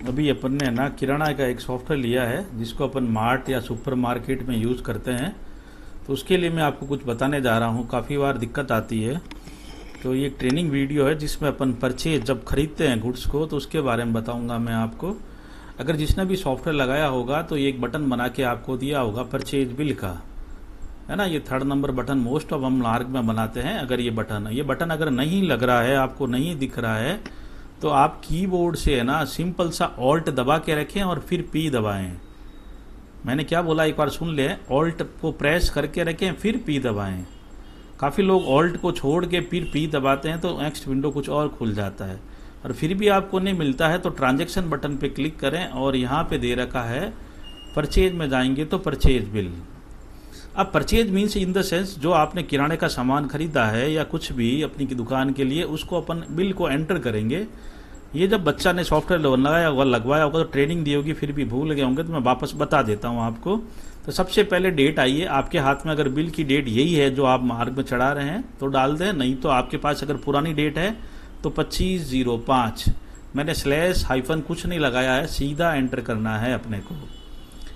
अभी अपन ने ना किराना का एक सॉफ्टवेयर लिया है जिसको अपन मार्ट या सुपर मार्केट में यूज़ करते हैं। तो उसके लिए मैं आपको कुछ बताने जा रहा हूँ। काफ़ी बार दिक्कत आती है। तो ये एक ट्रेनिंग वीडियो है जिसमें अपन परचेज जब खरीदते हैं गुड्स को तो उसके बारे में बताऊंगा मैं आपको। अगर जिसने भी सॉफ्टवेयर लगाया होगा तो ये एक बटन बना के आपको दिया होगा परचेज बिल का, है ना। ये 3rd number button most of हम मार्क में बनाते हैं। अगर ये बटन अगर नहीं लग रहा है, आपको नहीं दिख रहा है, तो आप कीबोर्ड से है ना सिंपल सा ऑल्ट दबा के रखें और फिर पी दबाएं। मैंने क्या बोला एक बार सुन लें। ऑल्ट को प्रेस करके रखें फिर पी दबाएं। काफ़ी लोग ऑल्ट को छोड़ के फिर पी दबाते हैं तो नेक्स्ट विंडो कुछ और खुल जाता है। और फिर भी आपको नहीं मिलता है तो ट्रांजैक्शन बटन पे क्लिक करें और यहाँ पे दे रखा है परचेज में जाएंगे तो परचेज बिल। अब purchase means in the sense जो आपने किराने का सामान खरीदा है या कुछ भी अपनी की दुकान के लिए, उसको अपन बिल को एंटर करेंगे। ये जब बच्चा ने सॉफ्टवेयर लगवाया होगा तो ट्रेनिंग दी होगी, फिर भी भूल गए होंगे तो मैं वापस बता देता हूँ आपको। तो सबसे पहले डेट आइए आपके हाथ में। अगर बिल की डेट यही है जो आप मार्क में चढ़ा रहे हैं तो डाल दें, नहीं तो आपके पास अगर पुरानी डेट है तो 25/05। मैंने स्लैश हाइफन कुछ नहीं लगाया है, सीधा एंटर करना है अपने को,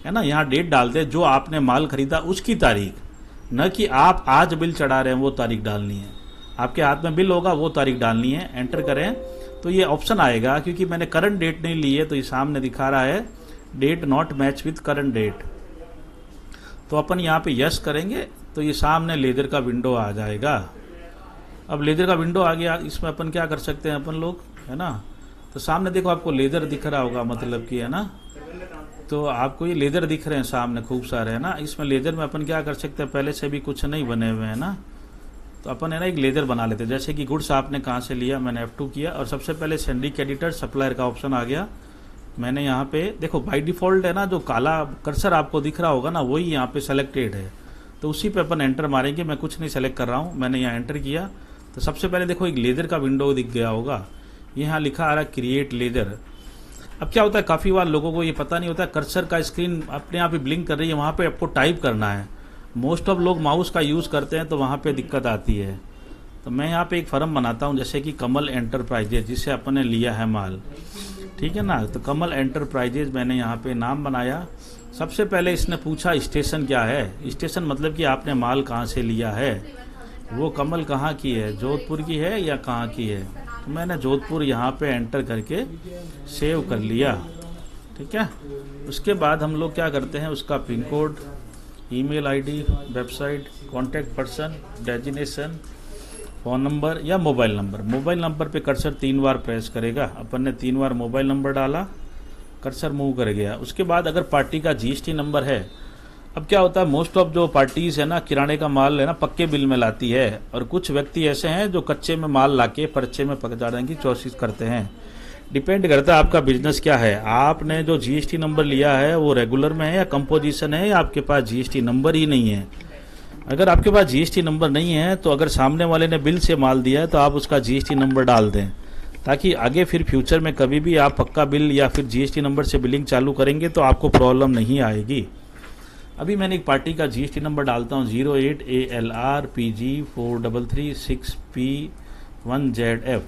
है ना। यहाँ डेट डाल दे जो आपने माल खरीदा उसकी तारीख, न कि आप आज बिल चढ़ा रहे हैं वो तारीख डालनी है। आपके हाथ में बिल होगा वो तारीख डालनी है। एंटर करें तो ये ऑप्शन आएगा, क्योंकि मैंने करंट डेट नहीं ली है तो ये सामने दिखा रहा है date not match with current date. तो अपन यहाँ पे यस करेंगे तो ये सामने लेजर का विंडो आ जाएगा। अब लेजर का विंडो आ गया, इसमें अपन क्या कर सकते हैं अपन लोग, है ना। तो सामने देखो आपको लेजर दिख रहा होगा, मतलब कि, है ना। तो आपको ये लेजर दिख रहे हैं सामने खूब सारे, है ना। इसमें लेजर में अपन क्या कर सकते हैं, पहले से भी कुछ नहीं बने हुए हैं ना, तो अपन है ना एक लेजर बना लेते हैं। जैसे कि गुड्स आपने कहाँ से लिया, मैंने F2 किया और सबसे पहले सेंडिक एडिटर सप्लायर का ऑप्शन आ गया। मैंने यहाँ पे देखो बाय डिफ़ॉल्ट है ना जो काला कर्सर आपको दिख रहा होगा ना वही यहाँ पे सेलेक्टेड है, तो उसी पे अपन एंटर मारेंगे। मैं कुछ नहीं सेलेक्ट कर रहा हूँ, मैंने यहाँ एंटर किया तो सबसे पहले देखो एक लेजर का विंडो दिख गया होगा। यहाँ लिखा आ रहा है क्रिएट लेजर। अब क्या होता है काफ़ी बार लोगों को ये पता नहीं होता, कर्सर का स्क्रीन अपने आप ही ब्लिंक कर रही है, वहाँ पे आपको टाइप करना है। मोस्ट ऑफ लोग माउस का यूज़ करते हैं तो वहाँ पे दिक्कत आती है। तो मैं यहाँ पे एक फर्म बनाता हूँ, जैसे कि कमल एंटरप्राइजेज, जिससे अपन ने लिया है माल, ठीक है ना। तो कमल एंटरप्राइजेज मैंने यहाँ पे नाम बनाया। सबसे पहले इसने पूछा स्टेशन क्या है। स्टेशन मतलब कि आपने माल कहाँ से लिया है, वो कमल कहाँ की है, जोधपुर की है या कहाँ की है। तो मैंने जोधपुर यहाँ पे एंटर करके सेव कर लिया, ठीक है। उसके बाद हम लोग क्या करते हैं, उसका pin code, email ID, website, contact person, designation, phone number या मोबाइल नंबर। मोबाइल नंबर पे कर्सर 3 बार प्रेस करेगा। अपन ने 3 बार मोबाइल नंबर डाला, कर्सर मूव कर गया। उसके बाद अगर पार्टी का GST नंबर है, अब क्या होता है मोस्ट ऑफ जो पार्टीज है ना किराने का माल है ना पक्के बिल में लाती है, और कुछ व्यक्ति ऐसे हैं जो कच्चे में माल लाके पर्चे में पकड़ाने की कोशिश करते हैं। डिपेंड करता है आपका बिजनेस क्या है। आपने जो GST नंबर लिया है वो रेगुलर में है या कंपोजिशन है, या आपके पास GST नंबर ही नहीं है। अगर आपके पास GST नंबर नहीं है तो अगर सामने वाले ने बिल से माल दिया है तो आप उसका GST नंबर डाल दें, ताकि आगे फिर फ्यूचर में कभी भी आप पक्का बिल या फिर GST नंबर से बिलिंग चालू करेंगे तो आपको प्रॉब्लम नहीं आएगी। अभी मैंने एक पार्टी का GST नंबर डालता हूँ 08ALRPG43361ZF।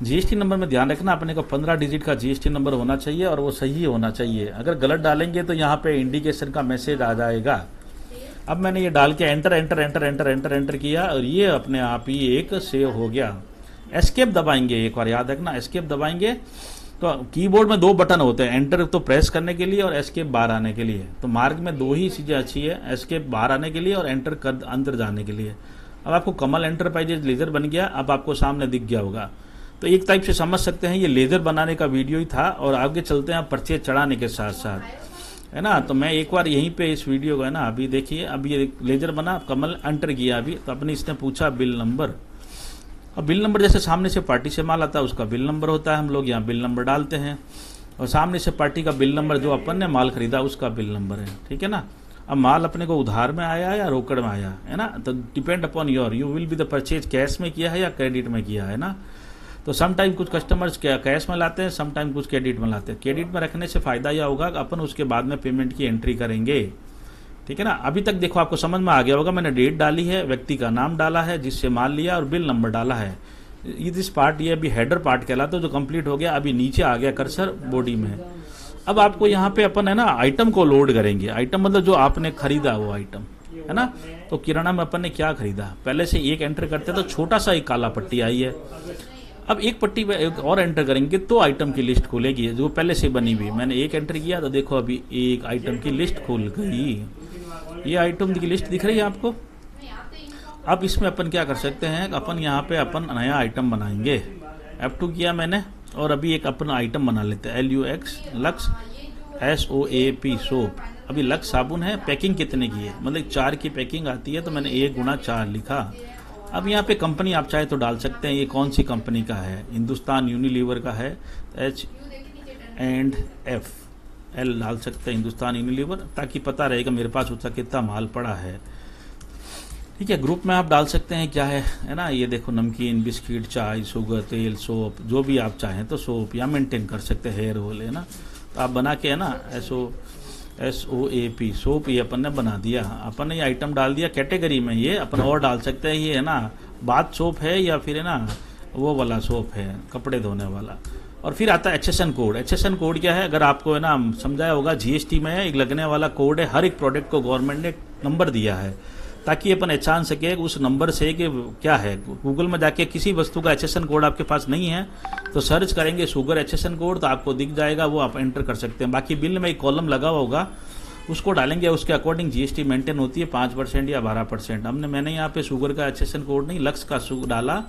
GST नंबर में ध्यान रखना अपने को 15 डिजिट का GST नंबर होना चाहिए और वो सही होना चाहिए। अगर गलत डालेंगे तो यहाँ पे इंडिकेशन का मैसेज आ जाएगा। अब मैंने ये डाल के enter enter enter enter enter enter किया और ये अपने आप ही एक सेव हो गया। एस्केप दबाएंगे, एक बार याद रखना, एस्केप दबाएंगे तो कीबोर्ड में 2 बटन होते हैं, एंटर तो प्रेस करने के लिए और एस्केप बाहर आने के लिए। तो मार्क में 2 ही चीज़ें अच्छी है, एस्केप बाहर आने के लिए और एंटर कर अंदर जाने के लिए। अब आपको कमल एंटरप्राइजेज लेजर बन गया, अब आपको सामने दिख गया होगा। तो एक टाइप से समझ सकते हैं ये लेजर बनाने का वीडियो ही था, और आगे चलते हैं परचेज चढ़ाने के साथ साथ, है ना। तो मैं एक बार यहीं पे इस वीडियो को है ना अभी देखिए, अभी ये लेजर बना, कमल एंटर किया अभी, तो अपने इसने पूछा बिल नंबर। अब बिल नंबर जैसे सामने से पार्टी से माल आता है उसका बिल नंबर होता है, हम लोग यहाँ बिल नंबर डालते हैं, और सामने से पार्टी का बिल नंबर जो अपन ने माल खरीदा उसका बिल नंबर है, ठीक है ना। अब माल अपने को उधार में आया या रोकड़ में आया, है ना। तो depend upon your, you will be the purchase cash में किया है या क्रेडिट में किया है ना। तो सम टाइम कुछ कस्टमर्स कैश में लाते हैं, सम टाइम कुछ क्रेडिट में लाते हैं। क्रेडिट में रखने से फ़ायदा यह होगा कि अपन उसके बाद में पेमेंट की एंट्री करेंगे, ठीक है ना। अभी तक देखो आपको समझ में आ गया होगा, मैंने डेट डाली है, व्यक्ति का नाम डाला है जिससे माल लिया और बिल नंबर डाला है। ये दिस पार्ट, ये अभी हेडर पार्ट कहलाता है जो कंप्लीट हो गया। अभी नीचे आ गया कर्सर बॉडी में। अब आपको यहाँ पे अपन है ना आइटम को लोड करेंगे। आइटम मतलब जो आपने खरीदा वो आइटम है ना। तो किराना में अपन ने क्या खरीदा, पहले से एक एंटर करते तो छोटा सा एक काला पट्टी आई है। अब एक पट्टी पे एक और एंटर करेंगे तो आइटम की लिस्ट खुलेगी जो पहले से बनी हुई। मैंने एक एंटर किया तो देखो अभी एक आइटम की लिस्ट खुल गई। ये आइटम की लिस्ट दिख रही है आपको। अब इसमें अपन क्या कर सकते हैं, अपन यहाँ पे अपन नया आइटम बनाएंगे। F2 किया मैंने और अभी एक अपन आइटम बना लेते हैं। LUX lux SOAP soap. अभी लक्स साबुन है। पैकिंग कितने की है, मतलब 4 की पैकिंग आती है तो मैंने 1x4 लिखा। अब यहाँ पे कंपनी आप चाहे तो डाल सकते हैं। ये कौन सी कंपनी का है, हिंदुस्तान यूनिलीवर का है। H&F डाल सकते हैं हिंदुस्तान यूनिलीवर, ताकि पता रहेगा मेरे पास उसका कितना माल पड़ा है। ठीक है, ग्रुप में आप डाल सकते हैं क्या है ना। ये देखो नमकीन, बिस्किट, चाय, शुगर, तेल, सोप, जो भी आप चाहें तो सोप या मेंटेन कर सकते हैं। हेयर ऑयल है ना, तो आप बना के है ना SOAP सोप ये अपन ने बना दिया। अपन ने ये आइटम डाल दिया कैटेगरी में। ये अपन और डाल सकते हैं, ये है ना बाथ सोप है या फिर है ना वो वाला सोप है कपड़े धोने वाला। और फिर आता है HSN कोड। HSN कोड क्या है, अगर आपको है ना समझाया होगा, GST में एक लगने वाला कोड है। हर एक प्रोडक्ट को गवर्नमेंट ने नंबर दिया है ताकि अपन पहचान सके उस नंबर से कि क्या है। गूगल में जाके किसी वस्तु का HSN कोड आपके पास नहीं है तो सर्च करेंगे शुगर HSN कोड तो आपको दिख जाएगा, वो आप एंटर कर सकते हैं। बाकी बिल में एक कॉलम लगा हुआ होगा, उसको डालेंगे, उसके अकॉर्डिंग GST मेंटेन होती है 5% या 12%। मैंने यहाँ पे शुगर का HSN कोड नहीं, लक्स का डाला।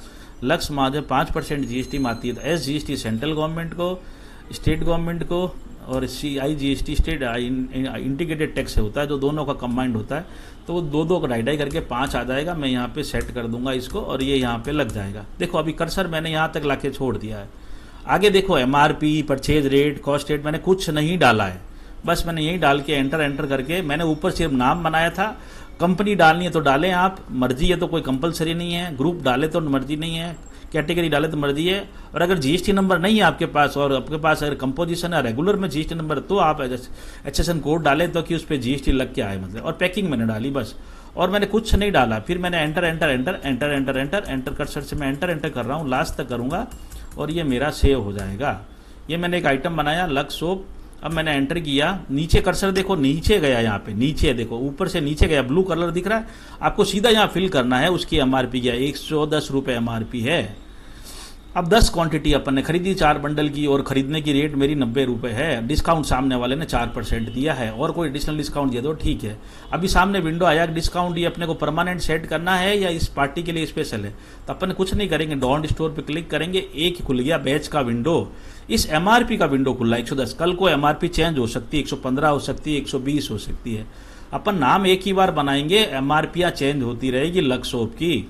लक्स माजे 5% GST में आती है। तो SGST सेंट्रल गवर्नमेंट को, स्टेट गवर्नमेंट को, और CIGST स्टेट इंटीग्रेटेड टैक्स होता है जो दोनों का कंबाइंड होता है। तो वो दो ढाई करके 5 आ जाएगा। मैं यहाँ पे सेट कर दूंगा इसको और ये यहाँ पे लग जाएगा। देखो अभी कर्सर मैंने यहाँ तक लाके छोड़ दिया है। आगे देखो MRP, purchase rate, cost rate मैंने कुछ नहीं डाला है। बस मैंने यही डाल के एंटर करके मैंने ऊपर सिर्फ नाम बनाया था। कंपनी डालनी है तो डालें, आप मर्जी है तो कोई कंपलसरी नहीं है। ग्रुप डाले तो मर्जी नहीं है, कैटेगरी डाले तो मर्जी है। और अगर GST नंबर नहीं है आपके पास और आपके पास अगर कंपोजिशन है रेगुलर में GST नंबर, तो आप HSN कोड डालें तो कि उस पर GST लग के आए मतलब। और पैकिंग मैंने डाली बस, और मैंने कुछ नहीं डाला। फिर मैंने एंटर कर्सर से मैं एंटर कर रहा हूँ, लास्ट तक करूँगा और ये मेरा सेव हो जाएगा। ये मैंने एक आइटम बनाया लक्स सोप। अब मैंने एंटर किया, नीचे कर्सर देखो नीचे गया, यहाँ पे नीचे देखो ऊपर से नीचे गया, ब्लू कलर दिख रहा है आपको। सीधा यहाँ फिल करना है। उसकी MRP क्या 110 रुपये MRP है। अब 10 क्वांटिटी अपन ने खरीदी 4 बंडल की, और खरीदने की रेट मेरी 90 रुपये है। डिस्काउंट सामने वाले ने 4% दिया है, और कोई एडिशनल डिस्काउंट दिया तो ठीक है। अभी सामने विंडो आया डिस्काउंट, ये अपने को परमानेंट सेट करना है या इस पार्टी के लिए स्पेशल है। तो अपन कुछ नहीं करेंगे, डॉन स्टोर पे क्लिक करेंगे, एक खुल गया बैच का विंडो। इस MRP का विंडो खुला 110। कल को MRP चेंज हो सकती है, 115 हो सकती है, 120 हो सकती है। अपन नाम एक ही बार बनाएंगे, MRP चेंज होती रहेगी लक्स सोप की।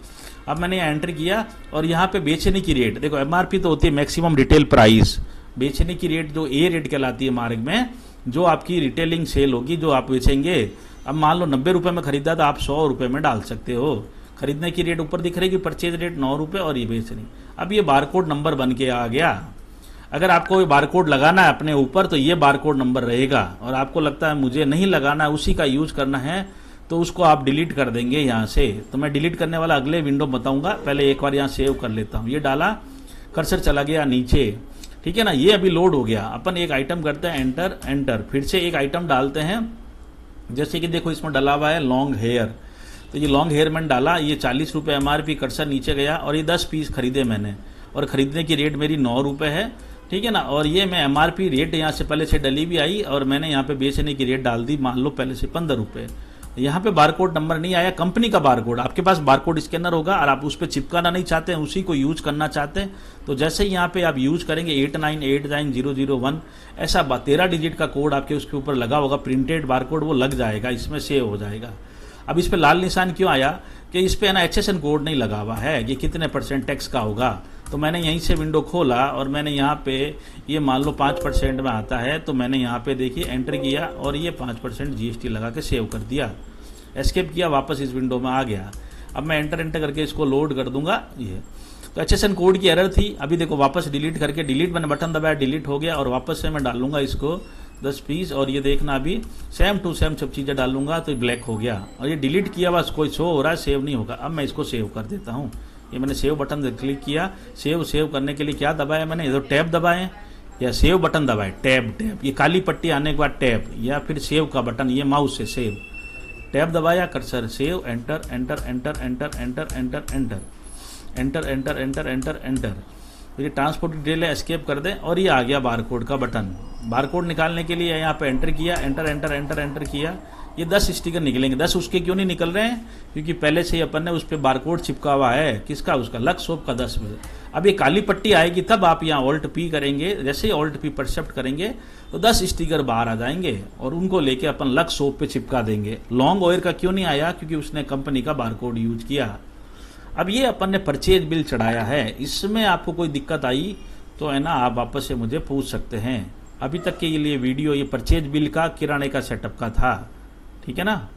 अब मैंने एंटर किया और यहाँ पे बेचने की रेट देखो, MRP तो होती है मैक्सिमम रिटेल प्राइस। बेचने की रेट जो A रेट कहलाती है मार्ग में, जो आपकी रिटेलिंग सेल होगी, जो आप बेचेंगे। अब मान लो 90 रुपये में खरीदा तो आप 100 रुपये में डाल सकते हो। खरीदने की रेट ऊपर दिख रही है, परचेज रेट 9 रुपये, और ये बेचनी। अब ये बारकोड नंबर बन के आ गया। अगर आपको बारकोड लगाना है अपने ऊपर तो ये बारकोड नंबर रहेगा, और आपको लगता है मुझे नहीं लगाना है, उसी का यूज करना है, तो उसको आप डिलीट कर देंगे यहाँ से। तो मैं डिलीट करने वाला अगले विंडो बताऊंगा, पहले एक बार यहाँ सेव कर लेता हूँ। ये डाला, कर्सर चला गया नीचे, ठीक है ना। ये अभी लोड हो गया। अपन एक आइटम करते हैं एंटर, फिर से एक आइटम डालते हैं। जैसे कि देखो इसमें डला हुआ है लॉन्ग हेयर, तो ये लॉन्ग हेयर मैंने डाला। ये 40 रुपये MRP, कर्सर नीचे गया, और ये 10 पीस खरीदे मैंने, और खरीदने की रेट मेरी 9 रुपये है, ठीक है ना। और ये मैं MRP रेट यहाँ से पहले से डली भी आई, और मैंने यहाँ पे बेचने की रेट डाल दी, मान लो पहले से 15 रुपये। यहाँ पे बारकोड नंबर नहीं आया, कंपनी का बारकोड। आपके पास बारकोड स्कैनर होगा और आप उस पर चिपकाना नहीं चाहते हैं, उसी को यूज करना चाहते हैं, तो जैसे ही यहाँ पे आप यूज करेंगे 89890001 ऐसा 13 डिजिट का कोड आपके उसके ऊपर लगा होगा, प्रिंटेड बारकोड, वो लग जाएगा, इसमें सेव हो जाएगा। अब इस पे लाल निशान क्यों आया कि इस पे ना HSN कोड नहीं लगा हुआ है, ये कितने % टैक्स का होगा। तो मैंने यहीं से विंडो खोला और मैंने यहाँ पे ये मान लो 5% में आता है, तो मैंने यहाँ पे देखिए एंटर किया और ये 5% GST लगा के सेव कर दिया। एस्केप किया, वापस इस विंडो में आ गया। अब मैं एंटर करके इसको लोड कर दूंगा। ये तो HSN कोड की एरर थी। अभी देखो वापस डिलीट करके, डिलीट मैंने बटन दबाया, डिलीट हो गया, और वापस से मैं डालूंगा इसको 10 पीस, और ये देखना अभी सेम टू सेम सब चीज़ें डालूंगा तो ब्लैक हो गया, और ये डिलीट किया बस कोई शो हो रहा है, सेव नहीं होगा। अब मैं इसको सेव कर देता हूँ, ये मैंने सेव बटन क्लिक किया। सेव करने के लिए क्या दबाया मैंने, ये तो टैब दबाए या सेव बटन दबाए, टैब ये काली पट्टी आने के बाद टैब, या फिर सेव का बटन, ये माउस से सेव, टैब दबाया, cursor save, enter enter enter enter enter enter enter enter enter enter enter enter. तो ये ट्रांसपोर्ट डिटेल है, एस्केप कर दें और ये आ गया बारकोड का बटन। बारकोड निकालने के लिए यहाँ पे एंटर किया, एंटर एंटर एंटर एंटर किया, ये 10 स्टिकर निकलेंगे। 10 उसके क्यों नहीं निकल रहे हैं, क्योंकि पहले से ही अपन ने उस पर बारकोड चिपका हुआ है, किसका, उसका लक्स सोप का 10। अब ये काली पट्टी आएगी तब आप यहाँ ऑल्ट पी करेंगे, जैसे ही ऑल्ट पी पर शिफ्ट करेंगे तो 10 स्टिकर बाहर आ जाएंगे और उनको लेके अपन लक्स सोप पे चिपका देंगे। लॉन्ग ऑयर का क्यों नहीं आया, क्योंकि उसने कंपनी का बारकोड यूज किया। अब ये अपन ने परचेज बिल चढ़ाया है, इसमें आपको कोई दिक्कत आई तो है ना, आप वापस से मुझे पूछ सकते हैं। अभी तक के लिए वीडियो ये परचेज बिल का, किराने का सेटअप का था, ठीक है ना।